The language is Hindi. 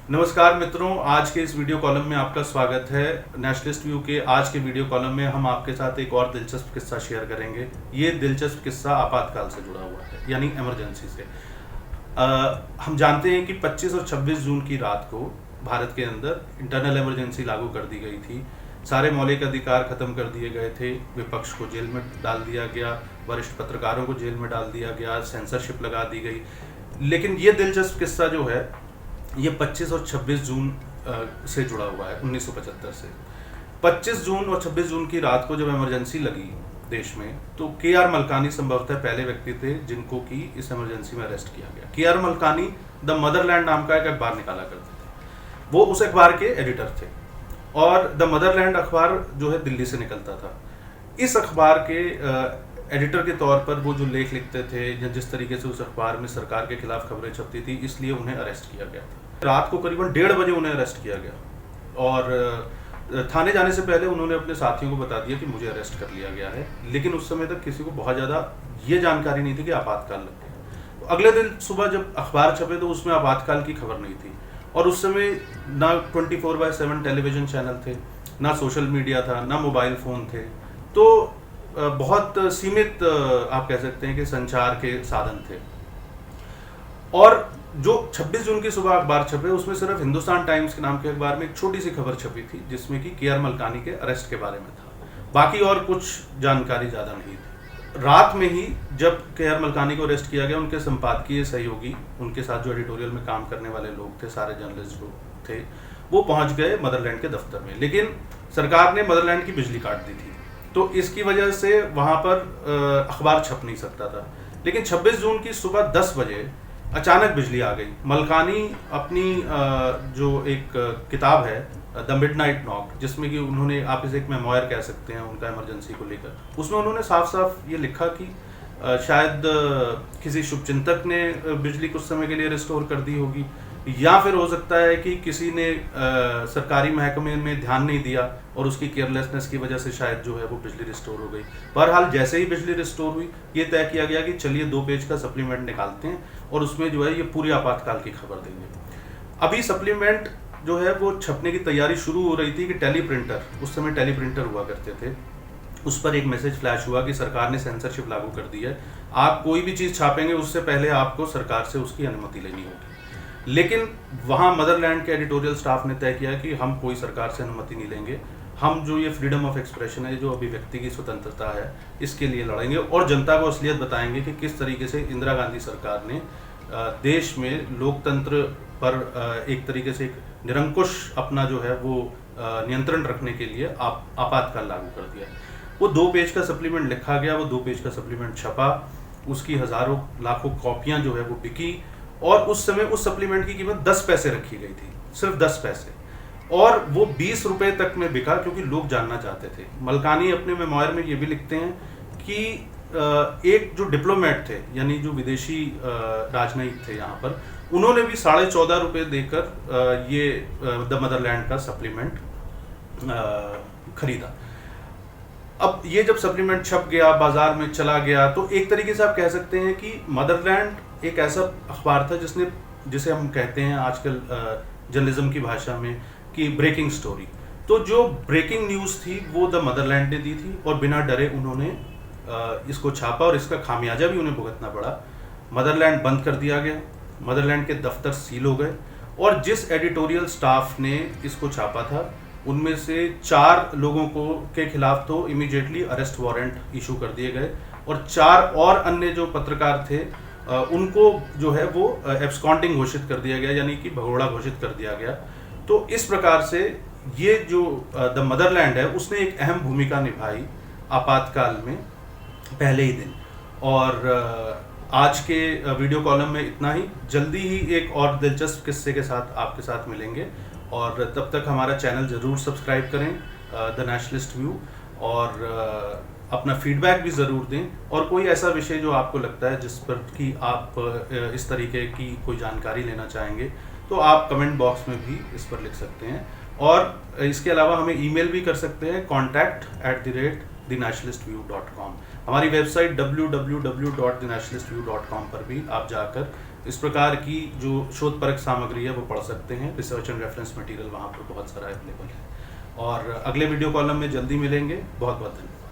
नमस्कार मित्रों, आज के इस वीडियो कॉलम में आपका स्वागत है। नेशनलिस्ट व्यू के आज के वीडियो कॉलम में हम आपके साथ एक और दिलचस्प किस्सा शेयर करेंगे। ये दिलचस्प किस्सा आपातकाल से जुड़ा हुआ है, यानी इमरजेंसी से। हम जानते हैं कि 25 और 26 जून की रात को भारत के अंदर इंटरनल इमरजेंसी लागू कर दी गई थी। सारे मौलिक अधिकार खत्म कर दिए गए थे, विपक्ष को जेल में डाल दिया गया, वरिष्ठ पत्रकारों को जेल में डाल दिया गया, सेंसरशिप लगा दी गई। लेकिन ये दिलचस्प किस्सा जो है ये 25 और 26 जून से जुड़ा हुआ है, 1975 से। 25 जून और 26 जून की रात को जब इमरजेंसी लगी देश में, तो के.आर. मलकानी संभवतः पहले व्यक्ति थे जिनको कि इस इमरजेंसी में अरेस्ट किया गया। के.आर. मलकानी द मदरलैंड नाम का एक अखबार निकाला करते थे। वो उस अखबार के एडिटर थे और द मदरलैंड अखबार जो है दिल्ली से निकलता था। इस अखबार के एडिटर के तौर पर वो जो लेख लिखते थे या जिस तरीके से उस अखबार में सरकार के खिलाफ खबरें छपती थी, इसलिए उन्हें अरेस्ट किया गया था। रात को करीबन 1:30 बजे उन्हें अरेस्ट किया गया और थाने जाने से पहले उन्होंने अपने साथियों को बता दिया कि मुझे अरेस्ट कर लिया गया है। लेकिन उस समय तक किसी को बहुत ज़्यादा ये जानकारी नहीं थी कि आपातकाल लग गया। तो अगले दिन सुबह जब अखबार छपे तो उसमें आपातकाल की खबर नहीं थी और उस समय ना 24/7 टेलीविजन चैनल थे, ना सोशल मीडिया था, ना मोबाइल फ़ोन थे। तो बहुत सीमित आप कह सकते हैं कि संचार के साधन थे। और जो 26 जून की सुबह अखबार छपे उसमें सिर्फ हिंदुस्तान टाइम्स के नाम के अखबार में एक छोटी सी खबर छपी थी जिसमें कि के.आर. मलकानी के अरेस्ट के बारे में था। बाकी और कुछ जानकारी ज़्यादा नहीं थी। रात में ही जब के.आर. मलकानी को अरेस्ट किया गया, उनके संपादकीय सहयोगी, उनके साथ जो एडिटोरियल में काम करने वाले लोग थे, सारे जर्नलिस्ट जो थे, वो पहुंच गए मदरलैंड के दफ्तर में। लेकिन सरकार ने मदरलैंड की बिजली काट दी थी, तो इसकी वजह से वहाँ पर अखबार छप नहीं सकता था। लेकिन 26 जून की सुबह 10 बजे अचानक बिजली आ गई। मलकानी अपनी जो एक किताब है द मिडनाइट नॉक, जिसमें कि उन्होंने, आप इसे एक मेमोयर कह सकते हैं उनका इमरजेंसी को लेकर, उसमें उन्होंने साफ साफ ये लिखा कि शायद किसी शुभचिंतक ने बिजली कुछ समय के लिए रिस्टोर कर दी होगी, या फिर हो सकता है कि किसी ने सरकारी महकमे में ध्यान नहीं दिया और उसकी केयरलेसनेस की वजह से शायद जो है वो बिजली रिस्टोर हो गई। बहरहाल जैसे ही बिजली रिस्टोर हुई, ये तय किया गया कि चलिए 2 पेज का सप्लीमेंट निकालते हैं और उसमें जो है ये पूरी आपातकाल की खबर देंगे। अभी सप्लीमेंट जो है वो छपने की तैयारी शुरू हो रही थी कि टेली प्रिंटर, उस समय टेली प्रिंटर हुआ करते थे, उस पर एक मैसेज फ्लैश हुआ कि सरकार ने सेंसरशिप लागू कर दी है, आप कोई भी चीज़ छापेंगे उससे पहले आपको सरकार से उसकी अनुमति लेनी होगी। लेकिन वहाँ मदरलैंड के एडिटोरियल स्टाफ ने तय किया कि हम कोई सरकार से अनुमति नहीं लेंगे, हम जो ये फ्रीडम ऑफ एक्सप्रेशन है, जो अभिव्यक्ति की स्वतंत्रता है, इसके लिए लड़ेंगे और जनता को असलियत बताएंगे कि किस तरीके से इंदिरा गांधी सरकार ने देश में लोकतंत्र पर एक तरीके से एक निरंकुश अपना जो है वो नियंत्रण रखने के लिए आपातकाल लागू कर दिया। वो 2 पेज का सप्लीमेंट लिखा गया, वो 2 पेज का सप्लीमेंट छपा, उसकी हज़ारों लाखों कॉपियाँ जो है वो बिकी और उस समय उस सप्लीमेंट की कीमत 10 पैसे रखी गई थी, सिर्फ 10 पैसे, और वो 20 रुपए तक में बिका क्योंकि लोग जानना चाहते थे। मलकानी अपने मेमोयर में ये भी लिखते हैं कि एक जो डिप्लोमेट थे, यानी जो विदेशी राजनयिक थे यहाँ पर, उन्होंने भी 14.5 रुपए देकर ये द मदरलैंड का सप्लीमेंट खरीदा। अब ये जब सप्लीमेंट छप गया, बाजार में चला गया, तो एक तरीके से आप कह सकते हैं कि मदरलैंड एक ऐसा अखबार था जिसे हम कहते हैं आजकल जर्नलिज्म की भाषा में कि ब्रेकिंग स्टोरी। तो जो ब्रेकिंग न्यूज़ थी वो द मदरलैंड ने दी थी और बिना डरे उन्होंने इसको छापा और इसका खामियाजा भी उन्हें भुगतना पड़ा। मदरलैंड बंद कर दिया गया, मदरलैंड के दफ्तर सील हो गए और जिस एडिटोरियल स्टाफ ने इसको छापा था उनमें से 4 लोगों को के खिलाफ तो इमीडिएटली अरेस्ट वारंट इशू कर दिए गए और 4 और अन्य जो पत्रकार थे उनको जो है वो एब्सकॉन्डिंग घोषित कर दिया गया, यानी कि भगोड़ा घोषित कर दिया गया। तो इस प्रकार से ये जो द मदरलैंड है उसने एक अहम भूमिका निभाई आपातकाल में पहले ही दिन। और आज के वीडियो कॉलम में इतना ही। जल्दी ही एक और दिलचस्प किस्से के साथ आपके साथ मिलेंगे और तब तक हमारा चैनल ज़रूर सब्सक्राइब करें, द नेशनलिस्ट व्यू, और अपना फीडबैक भी ज़रूर दें। और कोई ऐसा विषय जो आपको लगता है जिस पर कि आप इस तरीके की कोई जानकारी लेना चाहेंगे तो आप कमेंट बॉक्स में भी इस पर लिख सकते हैं। और इसके अलावा हमें ईमेल भी कर सकते हैं contact@thenationalistview.com। हमारी वेबसाइट www.thenationalistview.com पर भी आप जाकर इस प्रकार की जो शोध परक सामग्री है वो पढ़ सकते हैं। रिसर्च एंड रेफरेंस मटेरियल वहाँ पर बहुत सारा अवेलेबल है। और अगले वीडियो कॉलम में जल्दी मिलेंगे। बहुत बहुत धन्यवाद।